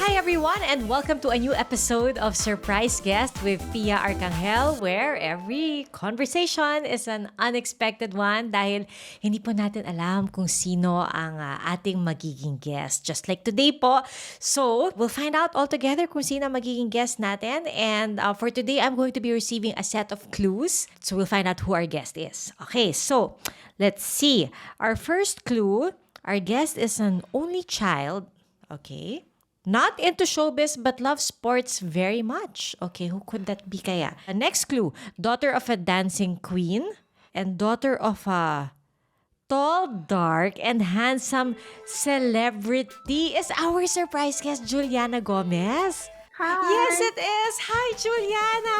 Hi, everyone, and welcome to a new episode of Surprise Guest with Pia Arcangel, where every conversation is an unexpected one dahil hindi po natin alam kung sino ang ating magiging guest. Just like today po. So, we'll find out all together kung sino ang magiging guest natin. And for today, I'm going to be receiving a set of clues. So, we'll find out who our guest is. Okay, so let's see. Our first clue, our guest is an only child. Okay. Not into showbiz but loves sports very much. Okay, who could that be kaya? The next clue, daughter of a dancing queen and daughter of a tall, dark, and handsome celebrity is our surprise guest, Juliana Gomez. Yes, Hi. it is. Hi, Juliana.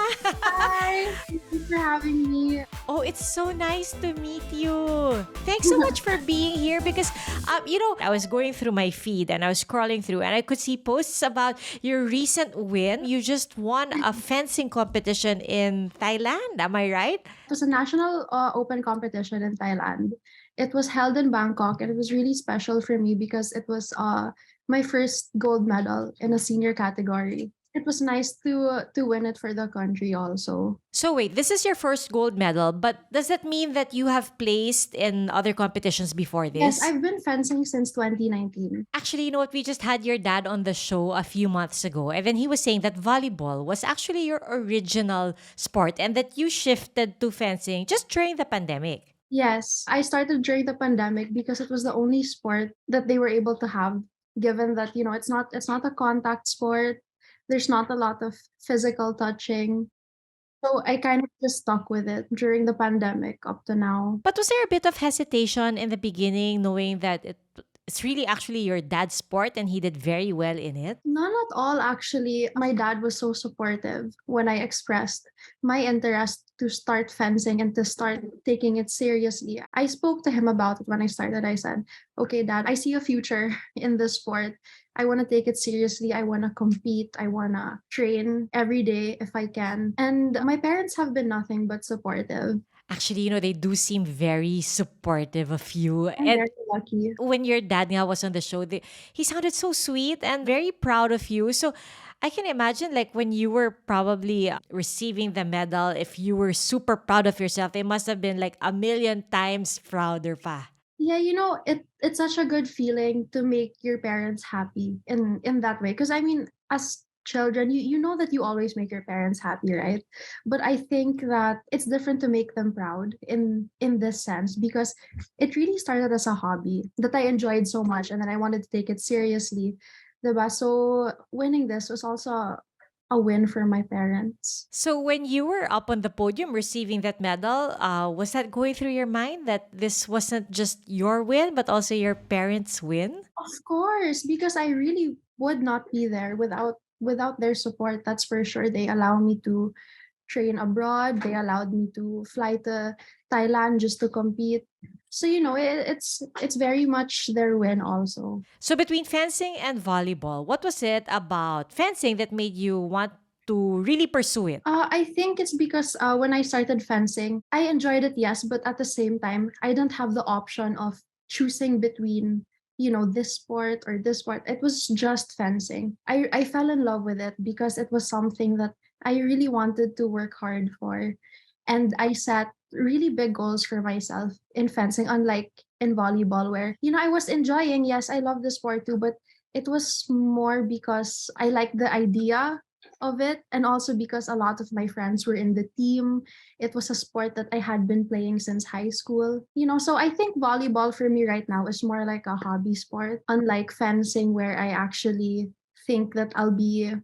Hi. Thank you for having me. Oh, it's so nice to meet you. Thanks so much for being here because, I was going through my feed and I was scrolling through and I could see posts about your recent win. You just won a fencing competition in Thailand. Am I right? It was a national open competition in Thailand. It was held in Bangkok and it was really special for me because it was my first gold medal in a senior category. It was nice to win it for the country also. So wait, this is your first gold medal, but does that mean that you have placed in other competitions before Yes, this? I've been fencing since 2019. Actually, you know what? We just had your dad on the show a few months ago, and then he was saying that volleyball was actually your original sport and that you shifted to fencing just during the pandemic. Yes, I started during the pandemic because it was the only sport that they were able to have given that it's not a contact sport. There's not a lot of physical touching. So I kind of just stuck with it during the pandemic up to now. But was there a bit of hesitation in the beginning, knowing that it's really actually your dad's sport and he did very well in it? None at all, actually. My dad was so supportive when I expressed my interest to start fencing and to start taking it seriously. I spoke to him about it when I started. I said, okay, dad, I see a future in this sport. I want to take it seriously. I want to compete. I want to train every day if I can. And my parents have been nothing but supportive. Actually, they do seem very supportive of you. I'm And very lucky. when your dad nga was on the show, he sounded so sweet and very proud of you. So I can imagine, like, when you were probably receiving the medal, if you were super proud of yourself, they must have been like a million times prouder pa. Yeah, it's such a good feeling to make your parents happy in that way. Because I mean, as children, you know that you always make your parents happy, right? But I think that it's different to make them proud in this sense because it really started as a hobby that I enjoyed so much, and then I wanted to take it seriously. Diba? So winning this was also a win for my parents. So when you were up on the podium receiving that medal, was that going through your mind that this wasn't just your win, but also your parents' win? Of course, because I really would not be there without their support. That's for sure. They allow me to train abroad. They allowed me to fly to Thailand just to compete. So it's very much their win also. So between fencing and volleyball, what was it about fencing that made you want to really pursue it? I think it's because when I started fencing, I enjoyed it, yes, but at the same time, I don't have the option of choosing between, this sport or this sport. It was just fencing. I fell in love with it because it was something that I really wanted to work hard for. And I set really big goals for myself in fencing, unlike in volleyball, where, I was enjoying, yes, I love the sport too, but it was more because I like the idea of it, and also because a lot of my friends were in the team. It was a sport that I had been playing since high school. So I think volleyball for me right now is more like a hobby sport, unlike fencing where I actually think that I'll be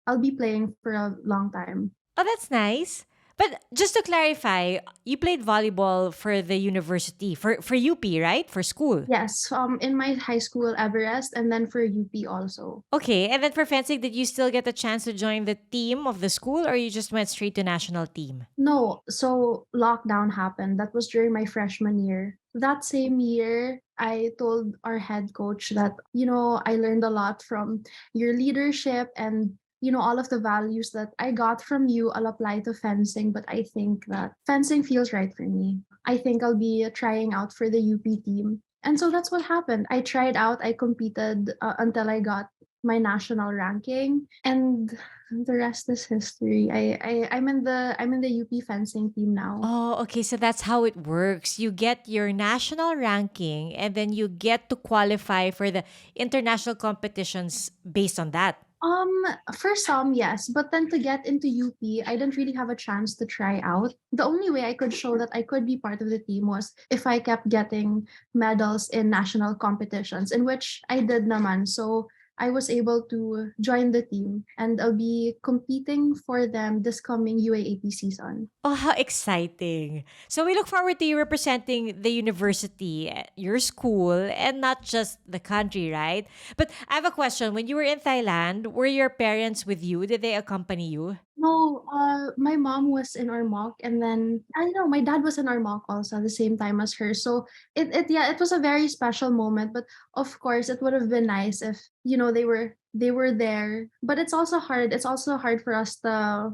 playing for a long time. Oh, that's nice. But just to clarify, you played volleyball for the university, for UP, right? For school. Yes, in my high school Everest, and then for UP also. Okay, and then for fencing, did you still get a chance to join the team of the school or you just went straight to national team? No, so lockdown happened. That was during my freshman year. That same year, I told our head coach that, I learned a lot from your leadership, and, all of the values that I got from you, I'll apply to fencing. But I think that fencing feels right for me. I think I'll be trying out for the UP team. And so that's what happened. I tried out, I competed until I got my national ranking, and the rest is history. I'm in the UP fencing team now. Oh, okay. So that's how it works. You get your national ranking and then you get to qualify for the international competitions based on that. Um, for some, yes, but then to get into UP, I didn't really have a chance to try out. The only way I could show that I could be part of the team was if I kept getting medals in national competitions, in which I did naman. So I was able to join the team, and I'll be competing for them this coming UAAP season. Oh, how exciting. So we look forward to you representing the university, your school, and not just the country, right? But I have a question. When you were in Thailand, were your parents with you? Did they accompany you? No, my mom was in our mock, and then I don't know, my dad was in our mock also at the same time as her. So yeah, it was a very special moment. But of course, it would have been nice if they were there. But it's also hard. It's also hard for us to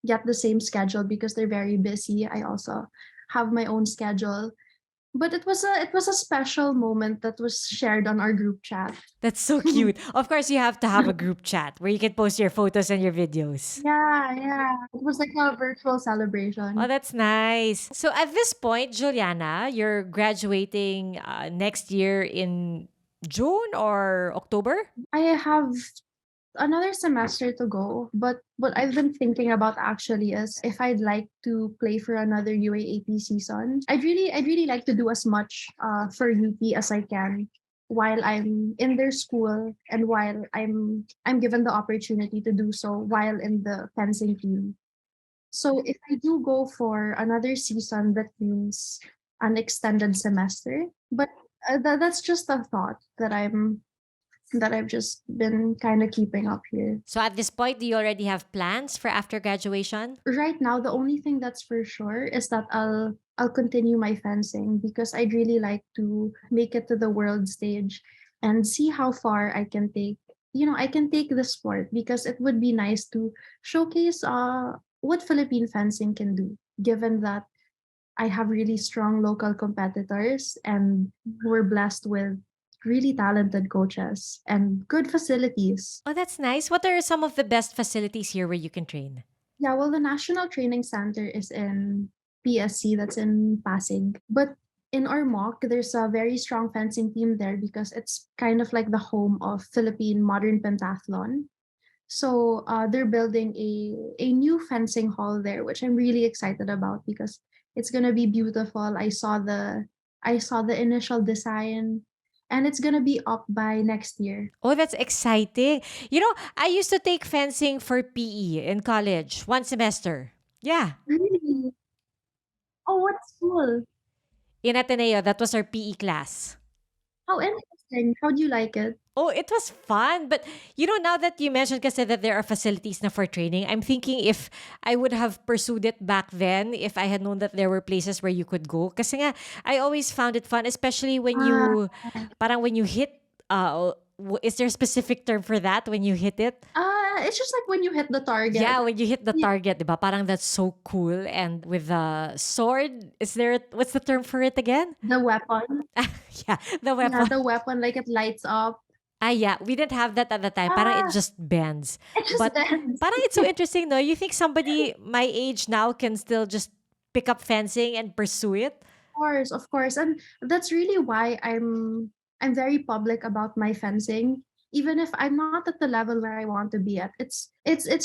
get the same schedule because they're very busy. I also have my own schedule. But it was a special moment that was shared on our group chat. That's so cute. Of course, you have to have a group chat where you can post your photos and your videos. Yeah, yeah. It was like a virtual Oh, celebration. that's nice. So at this point, Juliana, you're graduating next year in June or October? I have another semester to go, but what I've been thinking about actually is if I'd like to play for another UAAP season. I'd really like to do as much for UP as I can while I'm in their school, and while I'm given the opportunity to do so while in the fencing team. So if I do go for another season, that means an extended semester. But that's just a thought that I've just been kind of keeping up here. So at this point, do you already have plans for after graduation? Right now, the only thing that's for sure is that I'll continue my fencing because I'd really like to make it to the world stage and see how far I can take. I can take the sport because it would be nice to showcase what Philippine fencing can do, given that I have really strong local competitors, and we're blessed with really talented coaches and good facilities. Oh, that's nice. What are some of the best facilities here where you can train? Yeah, well, the National Training Center is in PSC, that's in Pasig. But in our mock, there's a very strong fencing team there because it's kind of like the home of Philippine modern pentathlon. So they're building a new fencing hall there, which I'm really excited about because it's gonna be beautiful. I saw the initial design, and it's gonna be up by next year. Oh, that's exciting. You know, I used to take fencing for PE in college, one semester. Yeah, Really? Oh, what school? in Ateneo, that was our PE class. How interesting. How do you like it? Oh, it was fun. But now that you mentioned kasi that there are facilities na for training, I'm thinking if I would have pursued it back then, if I had known that there were places where you could go. Kasi nga, I always found it fun, especially when Ah, when you hit, is there a specific term for that when you hit it? it's just like when you hit the target. Yeah, when you hit the Yeah, target, diba? Parang that's so cool. And with the sword, what's the term for it again? the weapon. Yeah, the Yeah, weapon. the weapon, like it lights up. Ah, yeah. We didn't have that at the time. Parang it Ah, just bends. it just But bends. parang it's so interesting, no? You think somebody my age now can still just pick up fencing and pursue it? Course, of course. And that's really why I'm very public about my fencing. Even if I'm not at the level where I want to be at. It's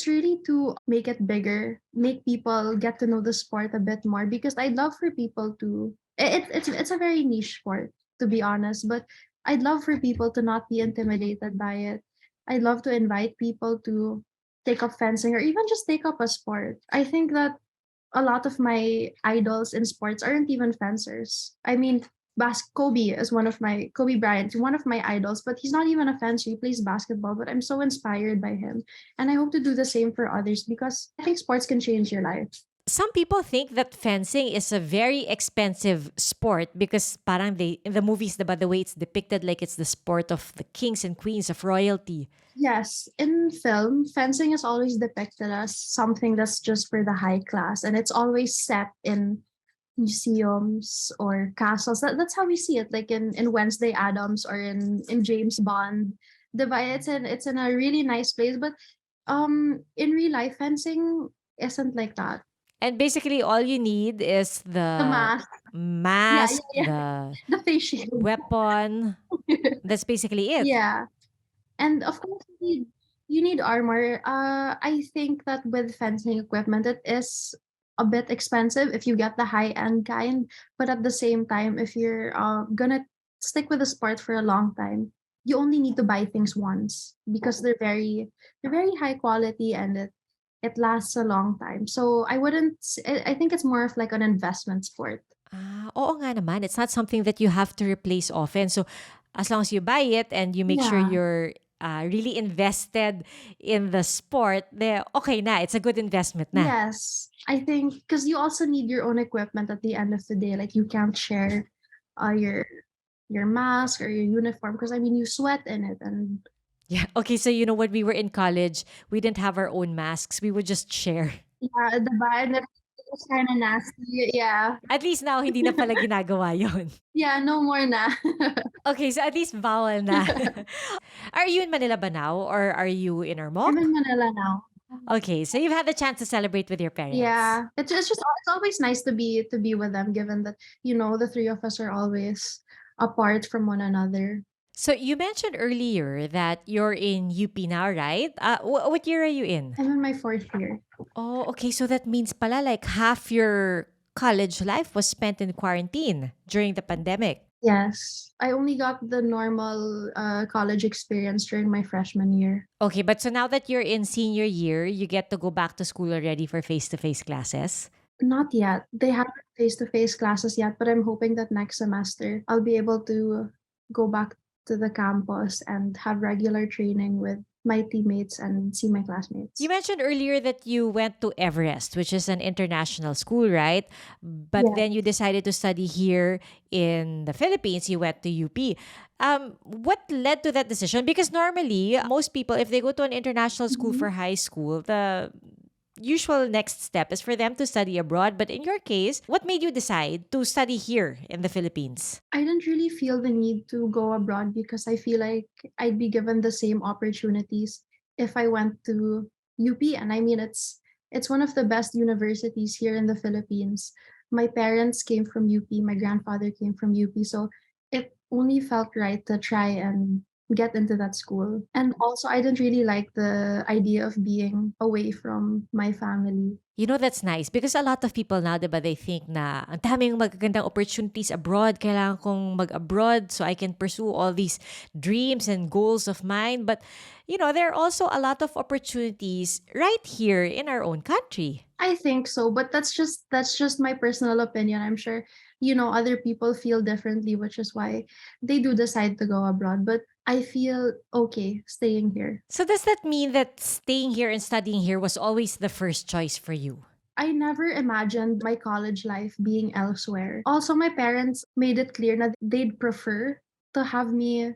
really to make it bigger, make people get to know the sport a bit more because I'd love for people to it's a very niche sport, to be honest, but I'd love for people to not be intimidated by it. I'd love to invite people to take up fencing or even just take up a sport. I think that a lot of my idols in sports aren't even fencers. I mean, Kobe Bryant, one of my idols, but he's not even a fencer. He plays basketball, but I'm so inspired by him, and I hope to do the same for others because I think sports can change your life. Some people think that fencing is a very expensive sport because parang in the movies, by the way it's depicted like it's the sport of the kings and queens of royalty. Yes, in film, fencing is always depicted as something that's just for the high class, and it's always set in museums or castles. That's how we see it, like in Wednesday Adams or in James Bond. It's in a really nice place, but in real life, fencing isn't like that. And basically, all you need is The the mask, yeah, mask, yeah, yeah, the the face shield. weapon. That's basically it. Yeah, and of course you need armor. I think that with fencing equipment, it is a bit expensive if you get the high end kind, but at the same time, if you're gonna stick with the sport for a long time, you only need to buy things once because they're very high quality, and it lasts a long time. So I think it's more of like an investment sport. Oo nga naman. It's not something that you have to replace often. So, as long as you buy it and you make sure Yeah. you're really invested in the sport, okay na. It's a good investment na. Yes, I think because you also need your own equipment at the end of the day. Like you can't share uh, your your mask or your uniform because I mean you sweat in it, and Yeah. Okay. So, when we were in college, we didn't have our own masks. We would just share. yeah, the bad it was kind of nasty. Yeah, At least now, hindi na pala ginagawa yon. yeah, no more na. Okay. So, at least bawal na. Are you in Manila ba now or are you in I'm in Ormoc? Manila now. Okay. So, you've had the chance to celebrate with your parents. Yeah, it's always nice to be with them, given that the three of us are always apart from one another. So you mentioned earlier that you're in UP now, right? What year are you in? I'm in my fourth year. Oh, okay. So that means pala like half your college life was spent in quarantine during the pandemic. Yes, I only got the normal college experience during my freshman year. Okay, but so now that you're in senior year, you get to go back to school already for face-to-face classes. Not yet. They haven't face-to-face classes yet, but I'm hoping that next semester I'll be able to go back to the campus and have regular training with my teammates and see my You classmates. mentioned earlier that you went to Everest, which is an international school, right? But Yeah. then you decided to study here in the Philippines. You went to UP. What led to that decision? Because normally, most people, if they go to an international school Mhm. for high school, the usual next step is for them to study abroad. But in your case, what made you decide to study here in the Philippines? I didn't really feel the need to go abroad because I feel like I'd be given the same opportunities if I went to UP, and I mean it's one of the best universities here in the Philippines. My parents came from UP, my grandfather came from UP, so it only felt right to try and get into that school. And also I didn't really like the idea of being away from my family. That's nice because a lot of people now, diba, they think na ang daming magagandang opportunities abroad. Kailangan kong mag-abroad so I can pursue all these dreams and goals of mine. But, there are also a lot of opportunities right here in our own country. I think so, but that's just my personal opinion. I'm sure, other people feel differently, which is why they do decide to go abroad. But I feel okay staying here. So does that mean that staying here and studying here was always the first choice for you? I never imagined my college life being elsewhere. Also, my parents made it clear that they'd prefer to have me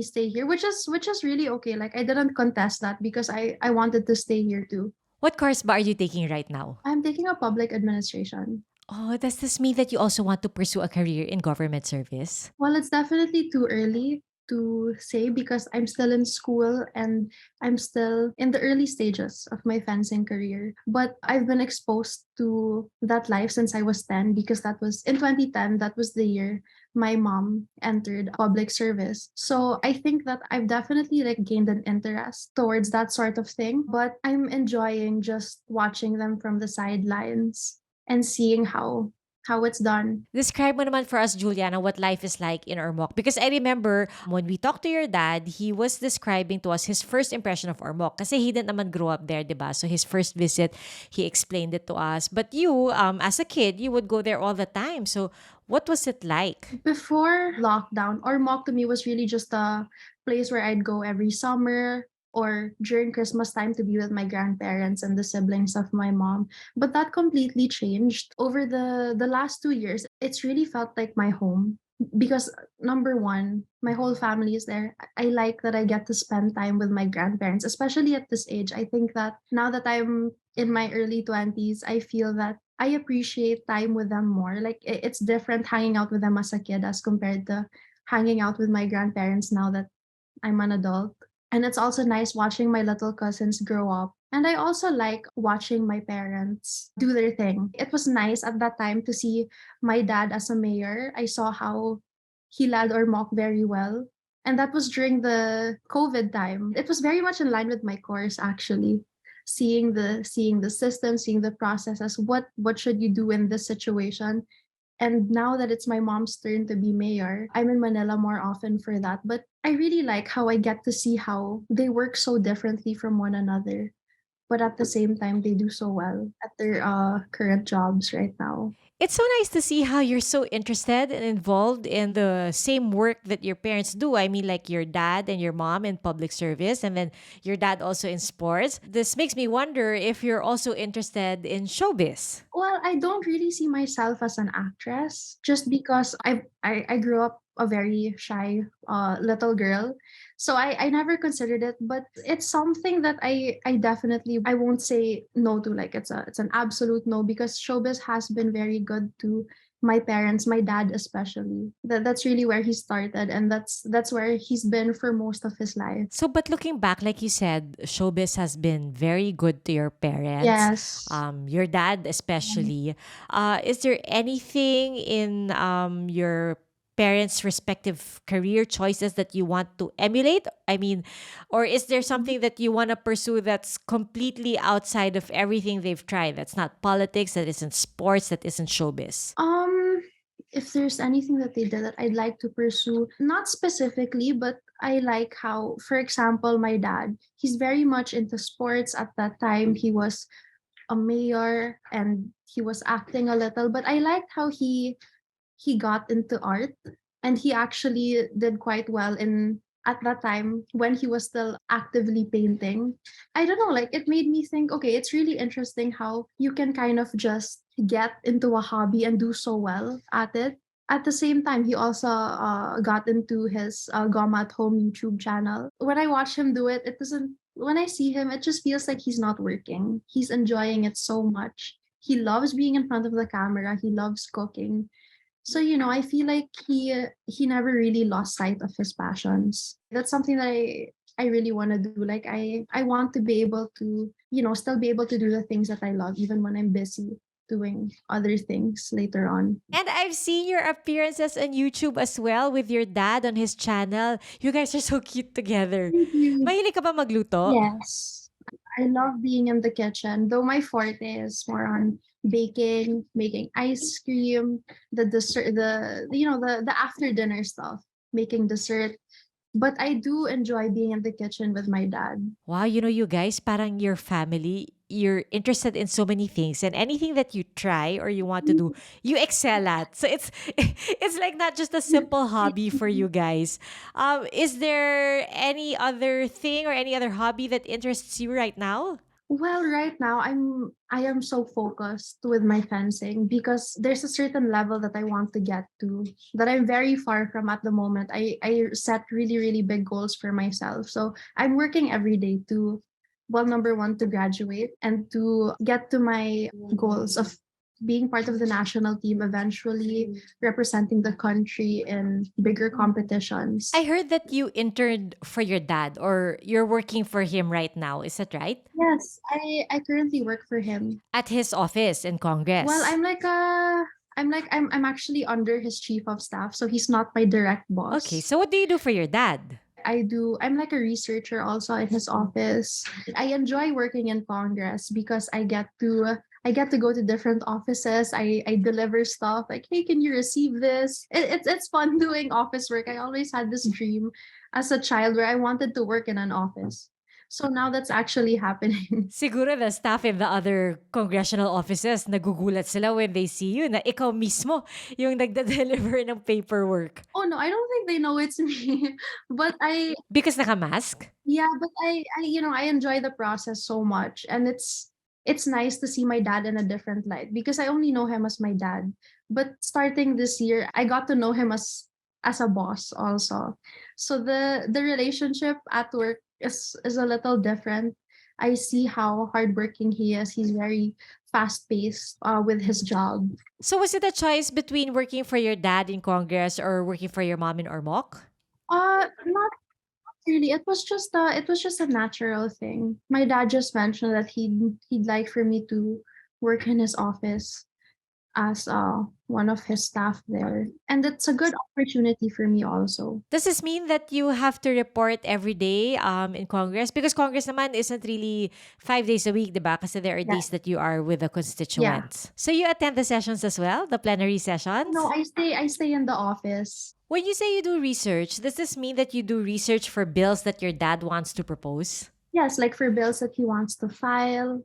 stay here, which is really okay. Like I didn't contest that because I wanted to stay here too. What course ba are you taking right now? I'm taking a public administration. Oh, does this mean that you also want to pursue a career in government service? Well, it's definitely too early to say because I'm still in school and I'm still in the early stages of my fencing career. But I've been exposed to that life since I was 10 because that was in 2010, that was the year my mom entered public service. So I think that I've definitely like gained an interest towards that sort of thing, but I'm enjoying just watching them from the sidelines and seeing how it's done. Describe mo naman for us, Juliana, what life is like in Ormoc. Because I remember when we talked to your dad, he was describing to us his first impression of Ormoc. Kasi he didn't naman grow up there, diba? So his first visit, he explained it to us. But you, as a kid, you would go there all the time. So what was it like? Before lockdown, or mock to me was really just a place where I'd go every summer or during Christmas time to be with my grandparents and the siblings of my mom. But that completely changed over the last 2 years. It's really felt like my home because number one, my whole family is there. I like that I get to spend time with my grandparents, especially at this age. I think that now that I'm in my early 20s, I feel that I appreciate time with them more. Like it's different hanging out with them as a kid as compared to hanging out with my grandparents now that I'm an adult. And it's also nice watching my little cousins grow up. And I also like watching my parents do their thing. It was nice at that time to see my dad as a mayor. I saw how he led or mocked very well. And that was during the COVID time. It was very much in line with my course actually. Seeing the system, seeing the processes, what should you do in this situation? And now that it's my mom's turn to be mayor, I'm in Manila more often for that. But I really like how I get to see how they work so differently from one another. But at the same time, they do so well at their current jobs right now. It's so nice to see how you're so interested and involved in the same work that your parents do. I mean, like your dad and your mom in public service, and then your dad also in sports. This makes me wonder if you're also interested in showbiz. Well, I don't really see myself as an actress just because I grew up a very shy little girl. So I never considered it, but it's something that I definitely I won't say no to. Like it's an absolute no because showbiz has been very good to my parents, my dad especially. That's really where he started and that's where he's been for most of his life. So, but looking back, like you said, showbiz has been very good to your parents, Yes. your dad especially. Is there anything in your parents' respective career choices that you want to emulate? I mean, or is there something that you want to pursue that's completely outside of everything they've tried? That's not politics, that isn't sports, that isn't showbiz. If there's anything that they did that I'd like to pursue, not specifically, but I like how, for example, my dad, he's very much into sports. At that time, he was a mayor and he was acting a little, but I liked how he got into art and he actually did quite well in at that time when he was still actively painting. I don't know, like it made me think, okay, it's really interesting how you can kind of just get into a hobby and do so well at it. At the same time, he also got into his Goma at Home YouTube channel. When I watch him do it, it doesn't, when I see him, it just feels like he's not working. He's enjoying it so much. He loves being in front of the camera, he loves cooking. So, I feel like he never really lost sight of his passions. That's something that I really want to do. Like I want to be able to, still be able to do the things that I love even when I'm busy doing other things later on. And I've seen your appearances on YouTube as well with your dad on his channel. You guys are so cute together. Thank you. Mahilig ka ba magluto? Yes. I love being in the kitchen, though my forte is more on baking, making ice cream, the dessert, the after dinner stuff, making dessert. But I do enjoy being in the kitchen with my dad. Wow, you guys, parang your family, you're interested in so many things and anything that you try or you want to do, you excel at. So it's it's like not just a simple hobby for you guys. Is there any other thing or any other hobby that interests you right now? Well, right now I am so focused with my fencing because there's a certain level that I want to get to that I'm very far from at the moment. I set really, really big goals for myself. So I'm working every day to, well, number one, to graduate and to get to my goals of being part of the national team, eventually representing the country in bigger competitions. I heard that you interned for your dad or you're working for him right now. Is that right? Yes, I currently work for him. At his office in Well, Congress. I'm actually under his chief of staff, so he's not my direct Okay, boss. so what do you do for your dad? I'm like a researcher also in his office. I enjoy working in Congress because I get to go to different offices. I deliver stuff like, hey, can you receive this? It's fun doing office work. I always had this dream as a child where I wanted to work in an office. So now that's actually happening. Siguro the staff in the other congressional offices, nagugulat sila when they see you na ikaw mismo yung nagda-deliver ng paperwork. Oh no, I don't think they know it's me. But Because naka-mask? yeah, but I enjoy the process so much and it's nice to see my dad in a different light because I only know him as my dad. But starting this year, I got to know him as a boss also. So the relationship at work is a little different. I see how hardworking he is. He's very fast paced with his job. So was it a choice between working for your dad in Congress or working for your mom in Ormoc? Not Really, it was just a natural thing. My dad just mentioned that he'd like for me to work in his office as one of his staff there. And it's a good opportunity for me also. Does this mean that you have to report every day in Congress? Because Congress naman isn't really 5 days a week, diba? Kasi there are Yeah. days that you are with the Yeah. constituents. So you attend the sessions as well, the plenary No, sessions? I stay in the office. When you say you do research, does this mean that you do research for bills that your dad wants to propose? Yes, like for bills that he wants to file,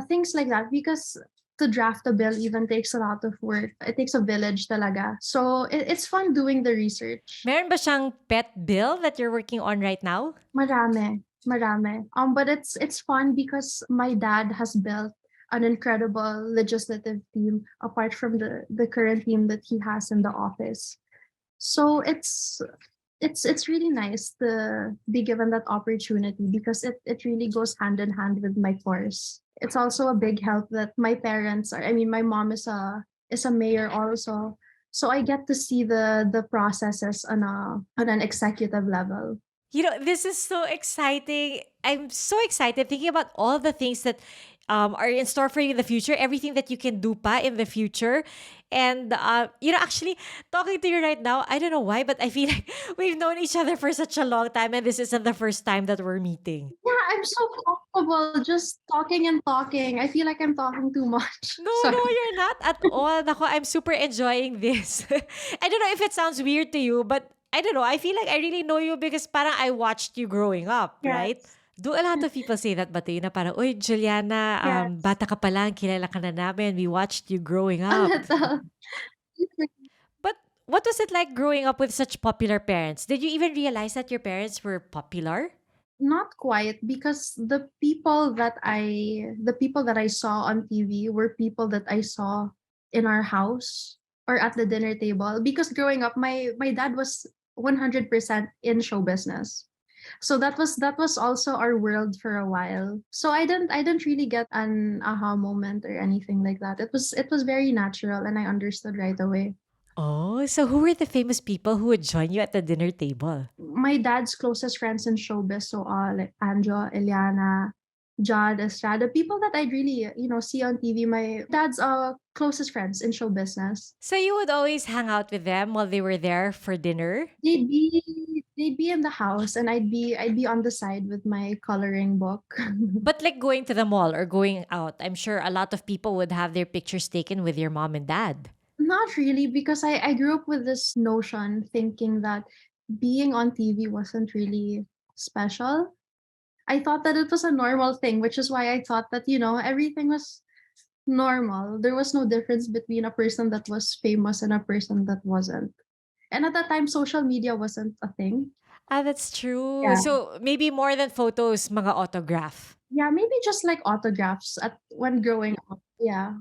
things like that. Because to draft a bill even takes a lot of work. It takes a village talaga. So it's fun doing the research. Meron ba siyang pet bill that you're working on right now? Marami, marami. But it's fun because my dad has built an incredible legislative team apart from the current team that he has in the office. So it's really nice to be given that opportunity because it really goes hand in hand with my course. It's also a big help that my parents are, I mean, my mom is a mayor also. So I get to see the processes on an executive level. You know, this is so exciting. I'm so excited thinking about all the things that are in store for you in the future, everything that you can do pa in the future. And, actually, talking to you right now, I don't know why, but I feel like we've known each other for such a long time, and this isn't the first time that we're meeting. Yeah, I'm so comfortable just talking and talking. I feel like I'm talking too much. No, no, Sorry. you're not at all. Nako, I'm super enjoying this. I don't know if it sounds weird to you, but I don't know. I feel like I really know you because parang I watched you growing up, right? Yes. Do a lot of people say that ba to you na parang, Uy, Juliana, Yes. bata ka pa lang, kilala ka na namin. We watched you growing A up. little. But what was it like growing up with such popular parents? Did you even realize that your parents were popular? Not quite because the people that I saw on TV were people that I saw in our house or at the dinner table because growing up my dad was 100% in show business. So that was also our world for a while. So I didn't really get an aha moment or anything like that. It was very natural and I understood right away. Oh, so who were the famous people who would join you at the dinner table? My dad's closest friends in showbiz, so like Anjo, Eliana, Jad, Estrada, people that I'd really, see on TV. My dad's closest friends in show business. So you would always hang out with them while they were there for dinner? They'd be in the house and I'd be on the side with my coloring book. But like going to the mall or going out, I'm sure a lot of people would have their pictures taken with your mom and dad. Not really, because I grew up with this notion thinking that being on TV wasn't really special. I thought that it was a normal thing, which is why I thought that, everything was normal. There was no difference between a person that was famous and a person that wasn't. And at that time, social media wasn't a thing. Ah, that's true. Yeah. So maybe more than photos, mga autograph. Yeah, maybe just like autographs at when growing up. Yeah.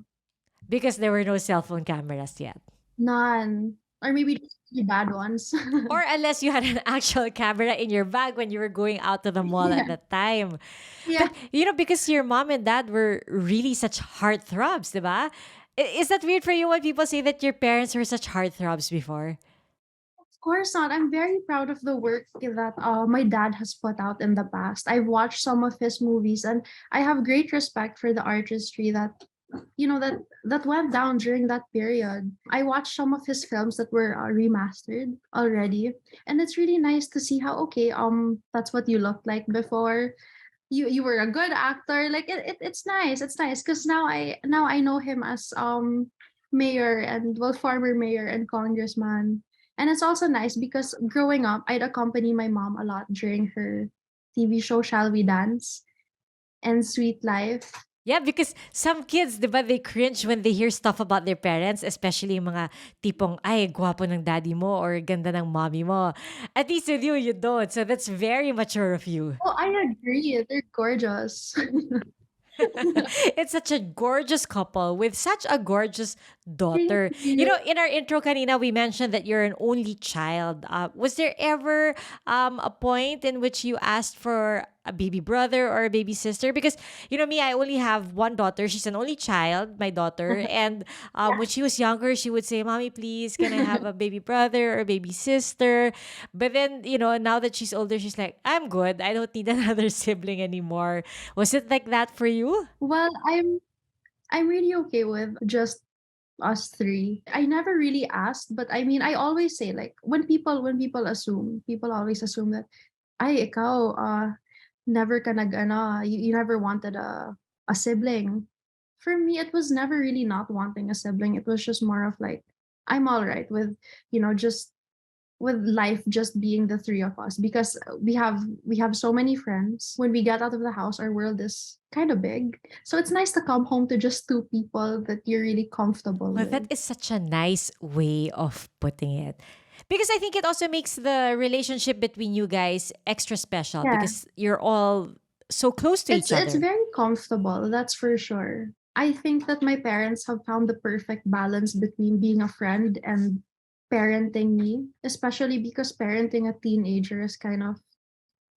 Because there were no cell phone cameras yet. None. Or maybe just the bad ones. Or unless you had an actual camera in your bag when you were going out to the mall at Yeah. that time. Yeah. But, because your mom and dad were really such heartthrobs, diba? Is that weird for you when people say that your parents were such heartthrobs before? Of course not. I'm very proud of the work that my dad has put out in the past. I've watched some of his movies and I have great respect for the artistry that that went down during that period. I watched some of his films that were remastered already, and it's really nice to see how okay that's what you looked like before. You were a good actor. Like it's nice. It's nice because now I know him as mayor and well former mayor and congressman. And it's also nice because growing up, I'd accompany my mom a lot during her TV show Shall We Dance and Sweet Life. Yeah, because some kids, di ba, they cringe when they hear stuff about their parents, especially yung mga tipong, ay, gwapo ng daddy mo or ganda ng mommy mo. At least with you, you don't. So that's very mature of you. Oh, I agree. They're gorgeous. It's such a gorgeous couple with such a gorgeous Thank daughter. you. In our intro kanina, we mentioned that you're an only child. Was there ever a point in which you asked for a baby brother or a baby sister? Because, me, I only have one daughter. She's an only child, my daughter. And when she was younger, she would say, Mommy, please, can I have a baby brother or a baby sister? But then, now that she's older, she's like, I'm good. I don't need another sibling anymore. Was it like that for you? Well, I'm really okay with just us three. I never really asked, but I mean, I always say like when people assume, people always assume that ay ikaw never ka you never wanted a sibling. For me, it was never really not wanting a sibling. It was just more of like I'm all right with, just with life just being the three of us because we have so many friends. When we get out of the house, our world is kind of big. So it's nice to come home to just two people that you're really comfortable Well, with. that is such a nice way of putting it. Because I think it also makes the relationship between you guys extra special Yeah. because you're all so close to each It's other. very comfortable, that's for sure. I think that my parents have found the perfect balance between being a friend and parenting me, especially because parenting a teenager is kind of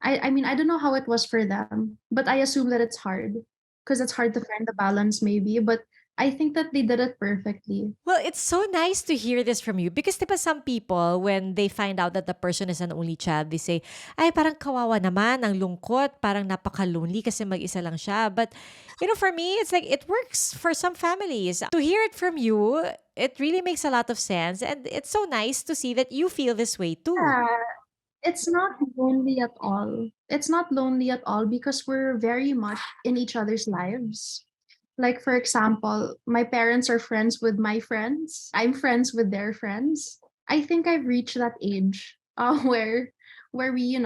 I mean, I don't know how it was for them, but I assume that it's hard because it's hard to find the balance maybe, but I think that they did it perfectly. Well, it's so nice to hear this from you because diba some people, when they find out that the person is an only child, they say, ay, parang kawawa naman, ang lungkot, parang napaka-lonely kasi mag-isa lang siya. But, for me, it's like, it works for some families. To hear it from you, it really makes a lot of sense. And it's so nice to see that you feel this way too. Yeah, it's not lonely at all. It's not lonely at all because we're very much in each other's lives. Like, for example, my parents are friends with my friends. I'm friends with their friends. I think I've reached that age where we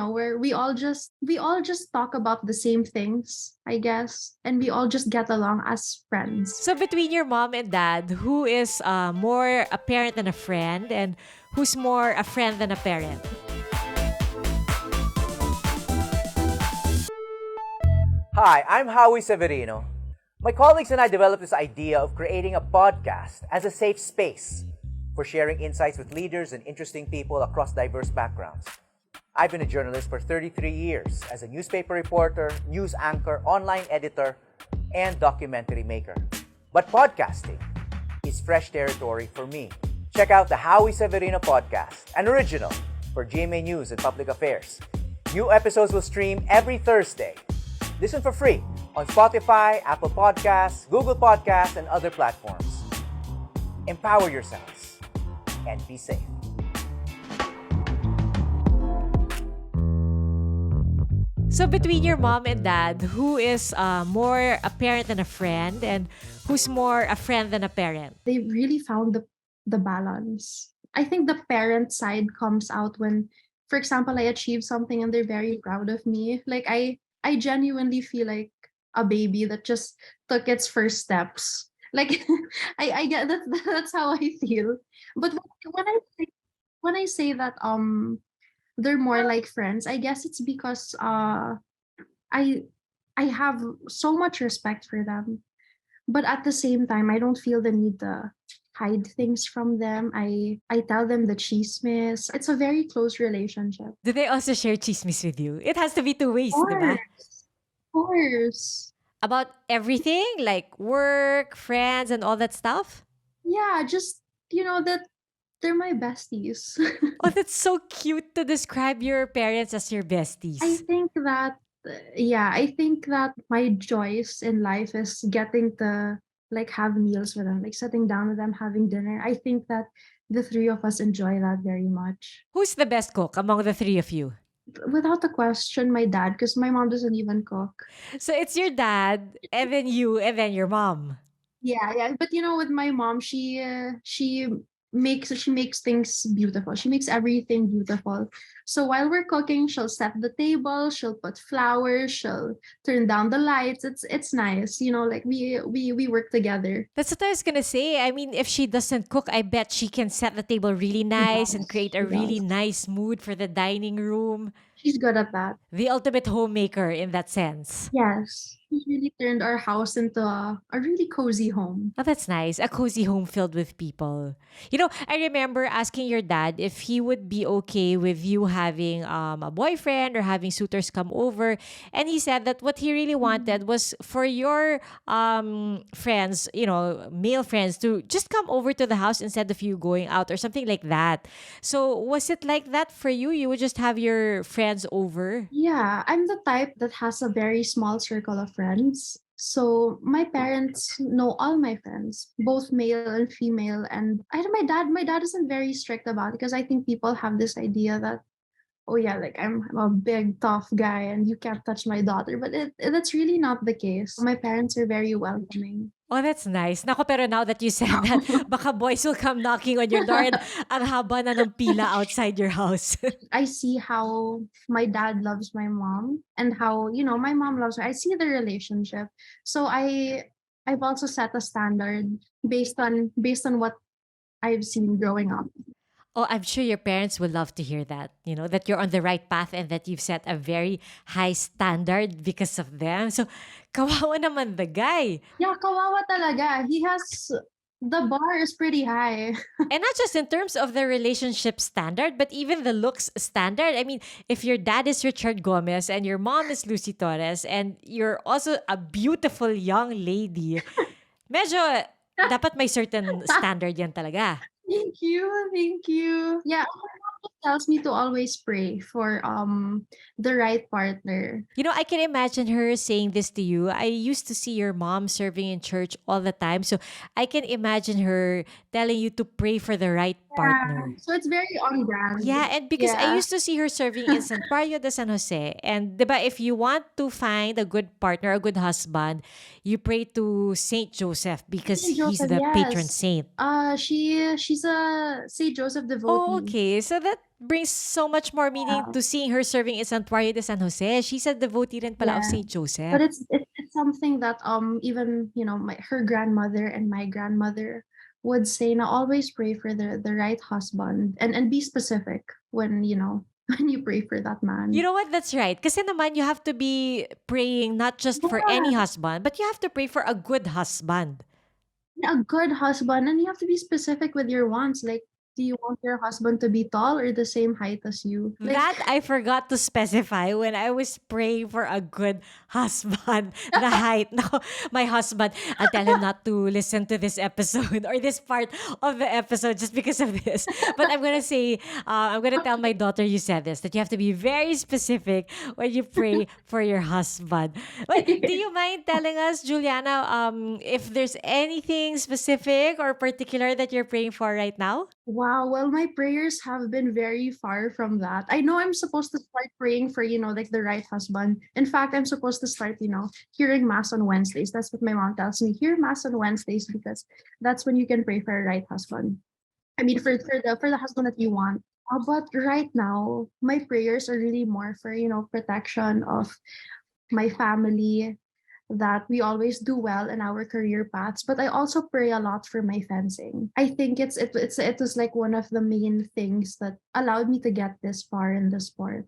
all just talk about the same things, I guess, and we all just get along as friends. So between your mom and dad, who is more a parent than a friend and who's more a friend than a parent? Hi, I'm Howie Severino. My colleagues and I developed this idea of creating a podcast as a safe space for sharing insights with leaders and interesting people across diverse backgrounds. I've been a journalist for 33 years as a newspaper reporter, news anchor, online editor, and documentary maker. But podcasting is fresh territory for me. Check out the Howie Severino podcast, an original for GMA News and Public Affairs. New episodes will stream every Thursday. Listen for free on Spotify, Apple Podcasts, Google Podcasts, and other platforms. Empower yourselves and be safe. So between your mom and dad, who is more a parent than a friend and who's more a friend than a parent? They really found the balance. I think the parent side comes out when, for example, I achieve something and they're very proud of me. Like I genuinely feel like a baby that just took its first steps. Like I get that that's how I feel. But when I say that they're more like friends, I guess it's because I I have so much respect for them. But at the same time, I don't feel the need to hide things from them. I tell them the chismes. It's a very close relationship. Do they also share chismis with you? It has to be two Of ways, di ba? course. Of course. About everything, like work, friends, and all that stuff? Yeah, just that they're my besties. Oh, that's so cute to describe your parents as your I besties. think that yeah, I think that my joys in life is getting to like have meals with them, like sitting down with them, having dinner. I think that the three of us enjoy that very much. Who's the best cook among the three of you? Without a question, my dad, because my mom doesn't even cook. So it's your dad, and then you, and then your mom. Yeah, yeah. But with my mom, she makes things beautiful. She makes everything beautiful. So while we're cooking, she'll set the table, she'll put flowers, she'll turn down the lights. It's nice. Like we work together. That's what I was gonna say. I mean, if she doesn't cook, I bet she can set the table really She nice and does. create a She really does. nice mood for the dining room. He's good at that. The ultimate homemaker in that sense. Yes. He really turned our house into a really cozy home. Oh, that's nice. A cozy home filled with people. I remember asking your dad if he would be okay with you having a boyfriend or having suitors come over. And he said that what he really Mhm. wanted was for your friends, male friends, to just come over to the house instead of you going out or something like that. So was it like that for you? You would just have your friends over? Yeah, I'm the type that has a very small circle of friends. So my parents know all my friends, both male and female. And my dad isn't very strict about it because I think people have this idea that, oh yeah, like I'm a big tough guy and you can't touch my daughter. But that's really not the case. My parents are very welcoming. Oh, that's nice. Nako, pero now that you said that, baka boys will come knocking on your door and ang haba na ng pila outside your house. I see how my dad loves my mom and how, my mom loves her. I see the relationship. So I've also set a standard based on what I've seen growing up. Oh, I'm sure your parents would love to hear that, that you're on the right path and that you've set a very high standard because of them. So, kawawa naman the guy. Yeah, kawawa talaga. The bar is pretty high. And not just in terms of the relationship standard, but even the looks standard. I mean, if your dad is Richard Gomez and your mom is Lucy Torres and you're also a beautiful young lady, medyo dapat may certain standard yan talaga. Thank you. Thank you. Yeah, my mom just tells me to always pray for the right partner. I can imagine her saying this to you. I used to see your mom serving in church all the time. So I can imagine her telling you to pray for the right Yeah. partner. So it's very on Yeah, brand. and because I Yeah. used to see her serving in Santuario de San Jose. And diba, if you want to find a good partner, a good husband, you pray to Saint Joseph because Saint he's Joseph, the patron yes. saint. She's a Saint Joseph Oh, devotee. okay. So that brings so much more meaning Yeah. to seeing her serving in Santuario de San Jose. She's a devotee rin pala of Yeah. Saint But Joseph. it's something that even her grandmother and my grandmother would say, now always pray for the right husband and be specific when when you pray for that You man. know what? That's right. Kasi naman, you have to be praying not just for any Yeah, husband, but you have to pray for a good husband. a good husband, and you have to be specific with your wants. Like, do you want your husband to be tall or the same height as you? Like, That I forgot to specify when I was praying for a good husband. The height. No, my husband, I'll tell him not to listen to this episode or this part of the episode just because of this. But I'm going to say, I'm going to tell my daughter you said this, that you have to be very specific when you pray for your husband. But do you mind telling us, Juliana, if there's anything specific or particular that you're praying for right now? wow, well, my prayers have been very far from that. I know I'm supposed to start praying for, like the right husband. In fact, I'm supposed to start, hearing mass on Wednesdays. That's what my mom tells me. Hear mass on Wednesdays because that's when you can pray for a right husband. I mean, for the husband that you want. But right now, my prayers are really more for, protection of my family, that we always do well in our career paths. But I also pray a lot for my fencing. I think it was like one of the main things that allowed me to get this far in the sport.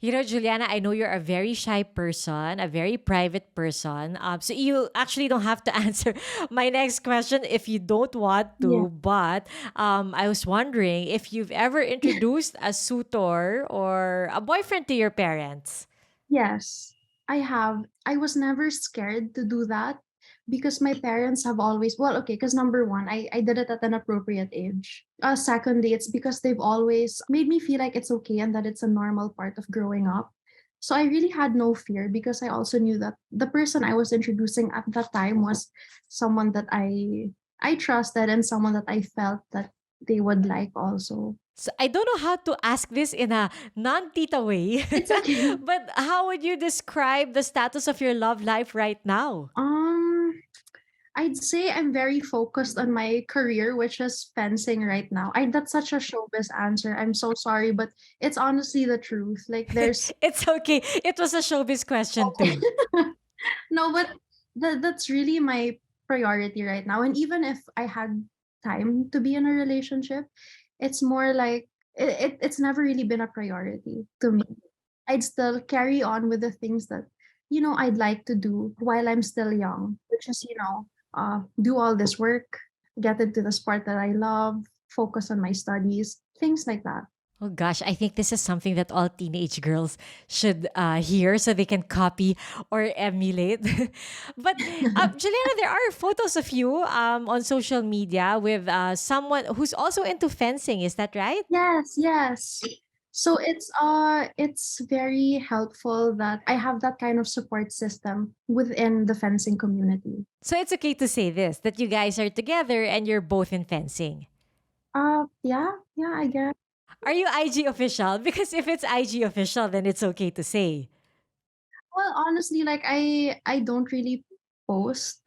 Juliana, I know you're a very shy person, a very private person. So you actually don't have to answer my next question if you don't want Yeah. to. But I was wondering if you've ever introduced a suitor or a boyfriend to your parents. Yes, I have. I was never scared to do that because my parents have always, well, okay, because number one, I did it at an appropriate age. Secondly, it's because they've always made me feel like it's okay and that it's a normal part of growing up. So I really had no fear because I also knew that the person I was introducing at that time was someone that I trusted and someone that I felt that they would like also. So I don't know how to ask this in a non-tita way, It's okay. but how would you describe the status of your love life right now? I'd say I'm very focused on my career, which is fencing right now. That's such a showbiz answer. I'm so sorry, but it's honestly the truth. Like there's It's okay. It was a showbiz question too. no, but that's really my priority right now. And even if I had time to be in a relationship, it's more like it's never really been a priority to me. I'd still carry on with the things that, I'd like to do while I'm still young, which is, do all this work, get into the sport that I love, focus on my studies, things like that. Oh gosh, I think this is something that all teenage girls should hear so they can copy or emulate. But Juliana, there are photos of you on social media with someone who's also into fencing. Is that right? Yes, yes. So it's very helpful that I have that kind of support system within the fencing community. So it's okay to say this that you guys are together and you're both in fencing. Yeah, yeah, I guess. Are you IG official? Because if it's IG official, then it's okay to say. Well, honestly, like I don't really post.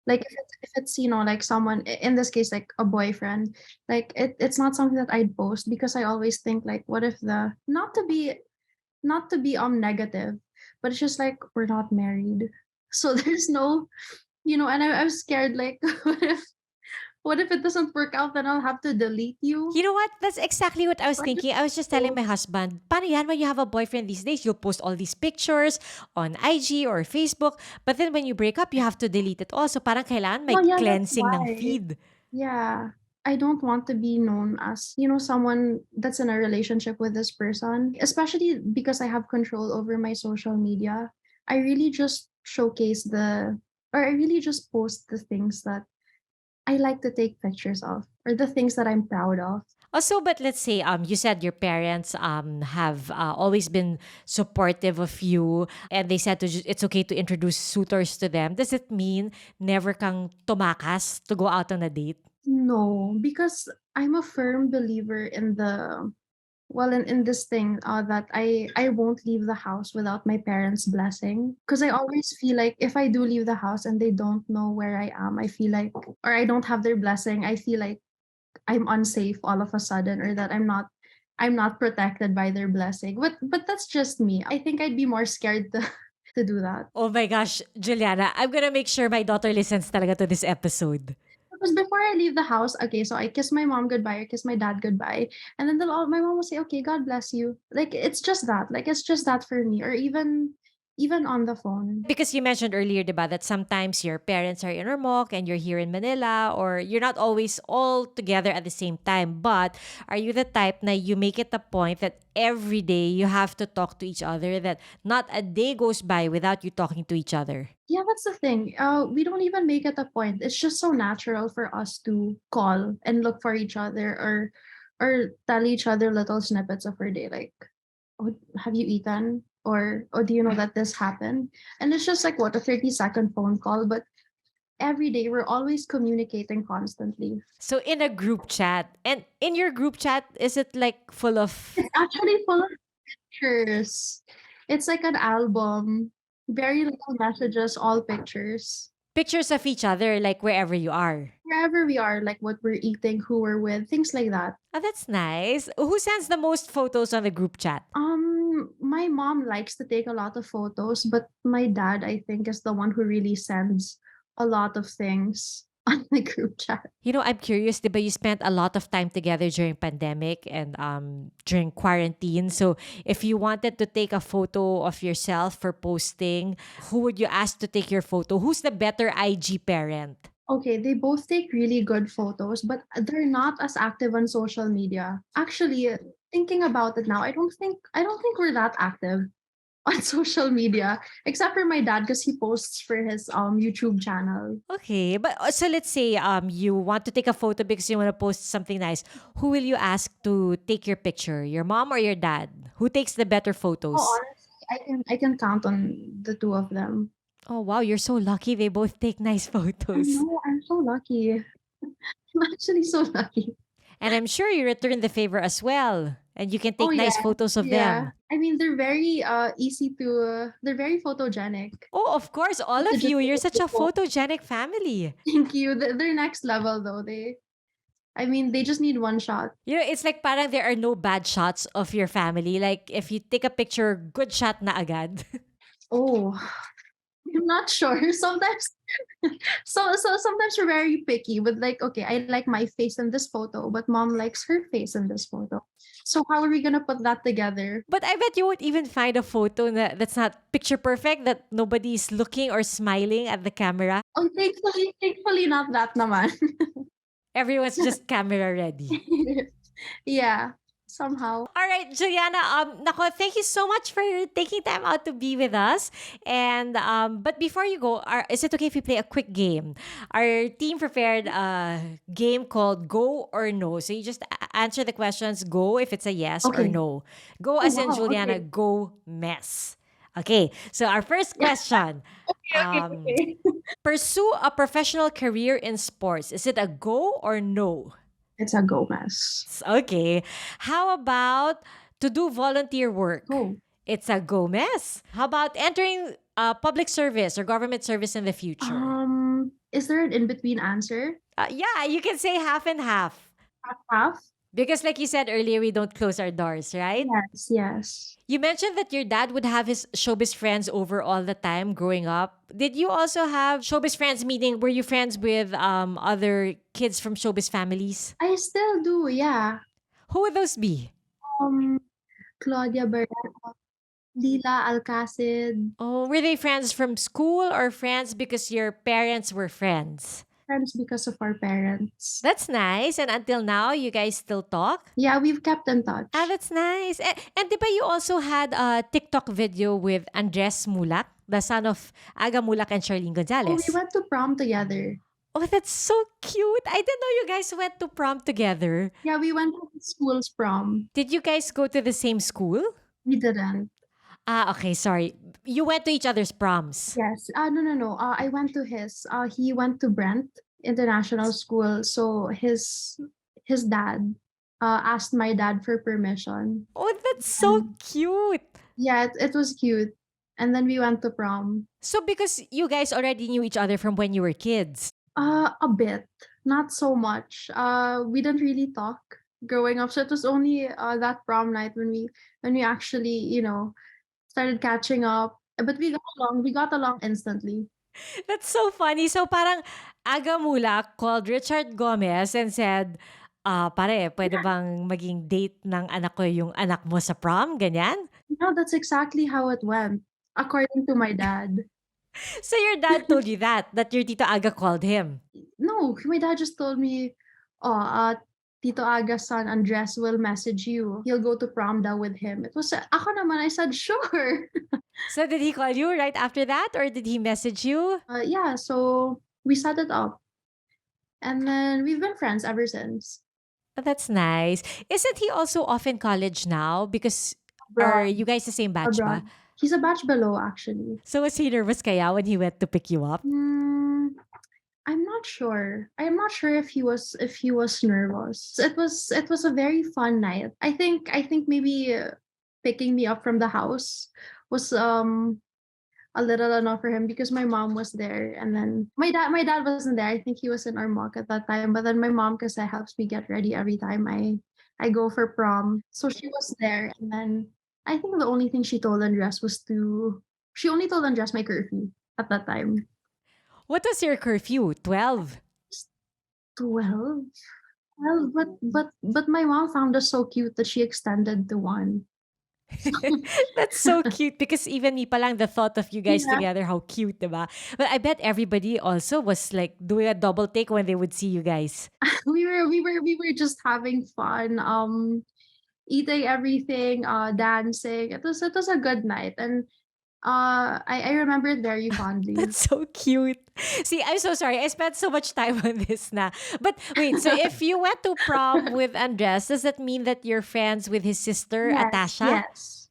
Like if it's like someone in this case like a boyfriend, like it's not something that I'd post because I always think like what if the not to be negative, but it's just like we're not married. So there's no, and I'm scared like what if it doesn't work out, then I'll have to delete you. You know what? That's exactly what I was Or thinking. I was just telling my husband, paano yan when you have a boyfriend these days? You'll post all these pictures on IG or Facebook, but then when you break up, you have to delete it also. Parang kailangan may well, yeah, that's cleansing ng why. feed. Yeah. I don't want to be known as, someone that's in a relationship with this person, especially because I have control over my social media. I really just I really just post the things that I like to take pictures of or the things that I'm proud of. Also, but let's say you said your parents have always been supportive of you and they said it's okay to introduce suitors to them. Does it mean never kang tumakas to go out on a date? No, because I'm a firm believer in this thing that I won't leave the house without my parents' blessing. Because I always feel like if I do leave the house and they don't know where I am, I feel like, or I don't have their blessing, I feel like I'm unsafe all of a sudden, or that I'm not protected by their blessing. But that's just me. I think I'd be more scared to to do that. Oh my gosh, Juliana, I'm gonna make sure my daughter listens talaga to this episode. Because before I leave the house, okay, so I kiss my mom goodbye, I kiss my dad goodbye, and then my mom will say, "Okay, God bless you." Like it's just that, for me, or even on the phone. Because you mentioned earlier, diba, that sometimes your parents are in Ormoc and you're here in Manila, or you're not always all together at the same time. But are you the type na you make it a point that every day you have to talk to each other, that not a day goes by without you talking to each other? Yeah, that's the thing. We don't even make it a point. It's just so natural for us to call and look for each other, or tell each other little snippets of our day, like, "Oh, have you eaten?" Or, "Oh, do you know that this happened?" And it's just like what, a 30-second phone call, but every day we're always communicating constantly. So in a group chat, and in your group chat, is it like full of It's actually full of pictures. It's like an album, very little messages, all pictures. pictures of each other, like wherever you are? Wherever we are, like what we're eating, who we're with, things like that. Oh, that's nice. Who sends the most photos on the group chat? My mom likes to take a lot of photos, but my dad, I think, is the one who really sends a lot of things on the group chat. You know, I'm curious, diba you spent a lot of time together during pandemic and during quarantine. So if you wanted to take a photo of yourself for posting, who would you ask to take your photo? Who's the better IG parent? Okay, they both take really good photos, but they're not as active on social media. Actually, thinking about it now, I don't think we're that active on social media, except for my dad because he posts for his YouTube channel. Okay, but so let's say you want to take a photo because you want to post something nice. Who will you ask to take your picture? Your mom or your dad? Who takes the better Oh, photos? honestly, I can count on the two of them. Oh wow, you're so lucky. They both take nice I photos. know, I'm so lucky. I'm actually so lucky. And I'm sure you return the favor as well. And you can Oh take nice yeah, photos of yeah. them. I mean, they're very easy to. They're very photogenic. Oh, of course, all To of just you. take You're a such a photo. photogenic family. Thank you. They're next level though. I mean, they just need one shot. You know, it's like parang there are no bad shots of your family. Like if you take a picture, good shot na agad. Oh, I'm not sure. Sometimes, so sometimes we're very picky with like, okay, I like my face in this photo, but mom likes her face in this photo. So how are we gonna put that together? But I bet you won't even find a photo that's not picture perfect, that nobody's looking or smiling at the camera. Oh, thankfully not that naman. Everyone's just camera ready. Yeah, somehow. All right, Juliana, nako, thank you so much for taking time out to be with us. And but before you go, is it okay if we play a quick game? Our team prepared a game called Go or No. So you just answer the questions, go if it's a yes or Okay. no. Go Oh, as in wow, Juliana, okay. go mess. Okay, so our first question. Um, Okay. pursue a professional career in sports. Is it a go or no? It's a Gomez. Okay. How about to do volunteer work? Go. It's a go mess. How about entering public service or government service in the future? Is there an in-between answer? Yeah, you can say half and half. Half? Because like you said earlier, we don't close our doors, right? Yes, yes. You mentioned that your dad would have his showbiz friends over all the time growing up. Did you also have showbiz friends, meaning were you friends with other kids from showbiz families? I still do, yeah. Who would those be? Um, Claudia Barrera, Lila Alcacid, Oh, were they friends from school or friends because your parents were friends? friends because of our parents. That's nice. And until now, you guys still talk? Yeah, we've kept in touch. Ah, that's nice. And di ba you also had a TikTok video with Andres Mulak, the son of Aga Mulak and Charlene Oh, Gonzalez? we went to prom together. Oh, that's so cute. I didn't know you guys went to prom together. Yeah, we went to school's prom. Did you guys go to the same school? We didn't. Ah, okay, sorry. You went to each other's proms. Yes. No. I went to his. He went to Brent International School. So his dad asked my dad for permission. Oh, that's so cute. Yeah, it was cute. And then we went to prom. So because you guys already knew each other from when you were kids. A bit, not so much. We didn't really talk growing up. So it was only that prom night when we actually, started catching up. But we got along. We got along instantly. That's so funny. So parang Aga Mulak called Richard Gomez and said, pare, pwede bang maging date ng anak ko yung anak mo sa prom? Ganyan? No, that's exactly how it went, according to my dad. So your dad told you that your Tito Aga called him. No, my dad just told me, oh, Tito Aga's son Andres will message you. He'll go to prom daw with him. It was, ako naman, I said, sure. So did he call you right after that or did he message you? Yeah, so we set it up. And then we've been friends ever since. Oh, that's nice. Isn't he also off in college now? Because are Abroad. you guys the same batch ba? Abroad. He's a batch below, actually. So was he nervous kaya when he went to pick you up? I'm not sure. I'm not sure if he was nervous. It was a very fun night. I think maybe picking me up from the house was a little enough for him because my mom was there, and then my dad wasn't there. I think he was in Ormoc at that time. But then my mom, because helps me get ready every time I go for prom, so she was there. And then I think the only thing she told Andres she only told Andres my curfew at that time. What was your curfew? 12? 12? Well, but my mom found us so cute that she extended to 1. That's so cute because even me palang the thought of you guys Yeah. together, how cute, diba? But I bet everybody also was like doing a double take when they would see you guys. We were just having fun, eating everything, dancing. It was a good night, and I remember it very fondly. That's so cute. See, I'm so sorry. I spent so much time on this na. But wait, so if you went to prom with Andres, does that mean that you're friends with his sister, Yes, Atasha? yes.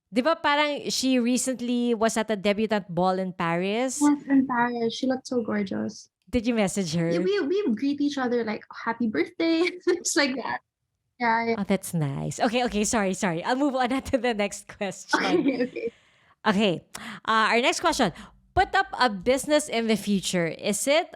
Di ba parang she recently was at a debutante ball in Paris? Yes, in Paris, she looked so gorgeous. Did you message her? Yeah, we greet each other like happy birthday, things like that. Yeah. Oh, that's nice. Okay, sorry. I'll move on to the next question. Okay. Okay. Our next question. Put up a business in the future. Is it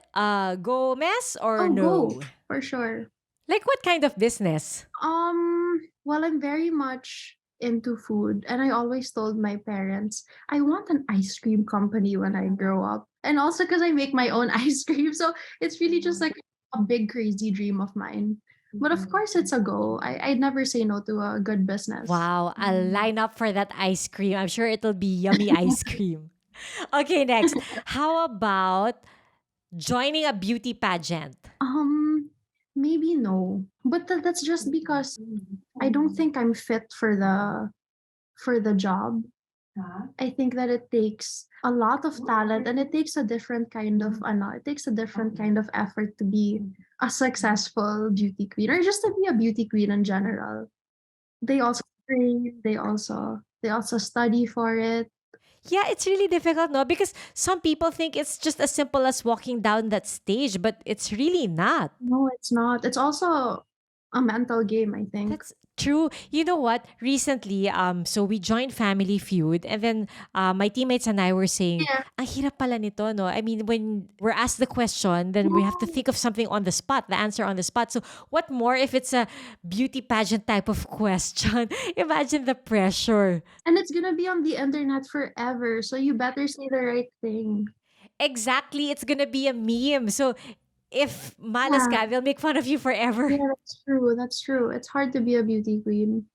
go mess or Oh, no? go for sure. Like what kind of business? Well, I'm very much into food, and I always told my parents I want an ice cream company when I grow up, and also because I make my own ice cream, so it's really just like a big crazy dream of mine. But of course, it's a go. I'd never say no to a good business. Wow, I'll line up for that ice cream. I'm sure it'll be yummy ice cream. Okay, next. How about joining a beauty pageant? Maybe no, but that's just because I don't think I'm fit for the job. I think that it takes a lot of talent, and it takes a different kind of it takes a different kind of effort to be a successful beauty queen, or just to be a beauty queen in general. They also train, they also study for it. Yeah, it's really difficult, no? Because some people think it's just as simple as walking down that stage, but it's really not. No, it's not. It's also a mental game, I think. That's true. You know what? Recently, so we joined Family Feud, and then my teammates and I were saying, Yeah. ang hirap pala nito, no? I mean, when we're asked the question, then we have to think of something on the spot, the answer on the spot. So what more if it's a beauty pageant type of question? Imagine the pressure. And it's gonna be on the internet forever, so you better say the right thing. Exactly. It's gonna be a meme. So if malas Yeah. ka, they'll make fun of you forever. Yeah, that's true. That's true. It's hard to be a beauty queen.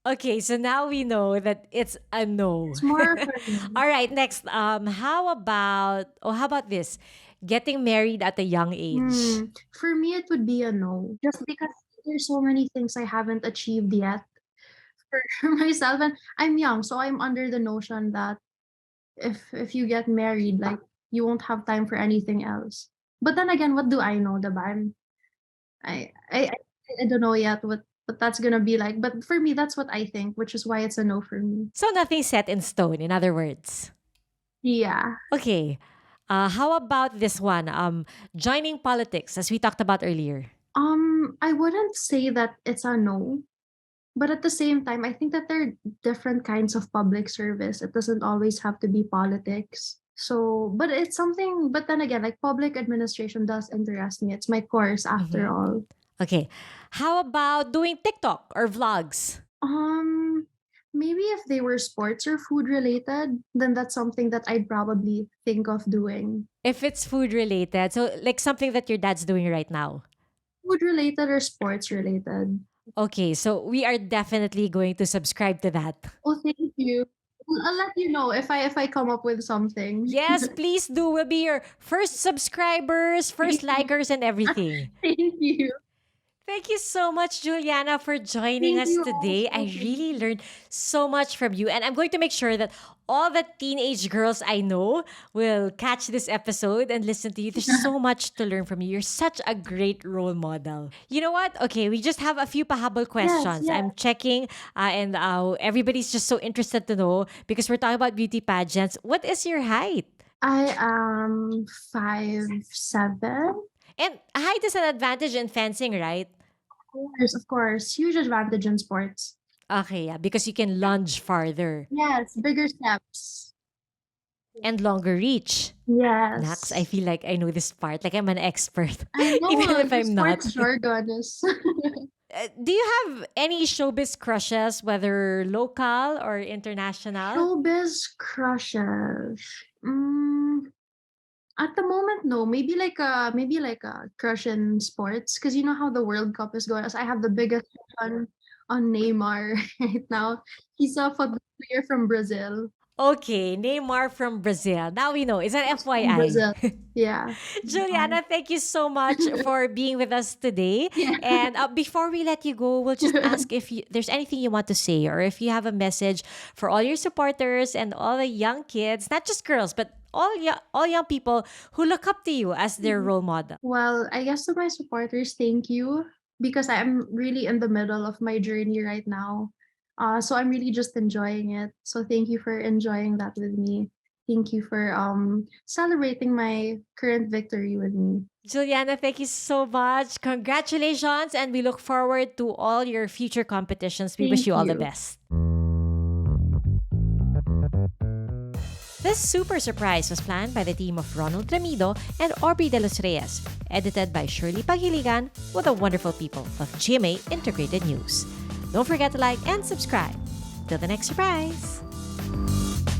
Okay, so now we know that it's a no. It's more for me. All right, next. How about this? Getting married at a young age. For me, it would be a no. Just because there's so many things I haven't achieved yet for myself, and I'm young, so I'm under the notion that if you get married, like you won't have time for anything else. But then again, what do I know, diba? I I I don't know yet what that's gonna be like. But for me, that's what I think, which is why it's a no for me. So nothing set in stone, in other words. Yeah. Okay. How about this one? Joining politics, as we talked about earlier. I wouldn't say that it's a no, but at the same time, I think that there are different kinds of public service. It doesn't always have to be politics. So, but it's something, but then again, like public administration does interest me. It's my course after all. Okay. How about doing TikTok or vlogs? Maybe if they were sports or food related, then that's something that I'd probably think of doing. If it's food related, so like something that your dad's doing right now. Food related or sports related. Okay, so we are definitely going to subscribe to that. Oh, thank you. I'll let you know if I come up with something. Yes, please do. We'll be your first subscribers, first likers, and everything. Thank you. Thank you so much, Juliana, for joining Thank us you today. I also. really learned so much from you. And I'm going to make sure that all the teenage girls I know will catch this episode and listen to you. There's so much to learn from you. You're such a great role model. You know what? Okay, we just have a few pahabol questions. yes. I'm checking, and everybody's just so interested to know because we're talking about beauty pageants. What is your height? I am 5'7". And height is an advantage in fencing, right? Of course. Huge advantage in sports. Okay, yeah, because you can lunge farther Yes, bigger steps. and longer reach. Yes. Nax, I feel like I know this part. Like I'm an expert. I know, Even if the I'm not. sports jargon is. Do you have any showbiz crushes, whether local or international? Showbiz crushes. At the moment, no. Maybe like a crush in sports, because you know how the World Cup is going. So I have the biggest crush on Neymar right now. He's a football player from Brazil. Okay, Neymar from Brazil. Now we know. It's an From FYI. Brazil. Yeah. Juliana, thank you so much for being with us today. Yeah. And before we let you go, we'll just ask if there's anything you want to say or if you have a message for all your supporters and all the young kids, not just girls, but all young people who look up to you as their role model. Well, I guess to my supporters, thank you, because I'm really in the middle of my journey right now. So I'm really just enjoying it. So thank you for enjoying that with me. Thank you for celebrating my current victory with me. Juliana, thank you so much. Congratulations, and we look forward to all your future competitions. We wish Thank you all the you. best. This super surprise was planned by the team of Ronald Ramido and Aubrey De Los Reyes, edited by Shirley Paghiligan with the wonderful people of GMA Integrated News. Don't forget to like and subscribe. Till the next surprise!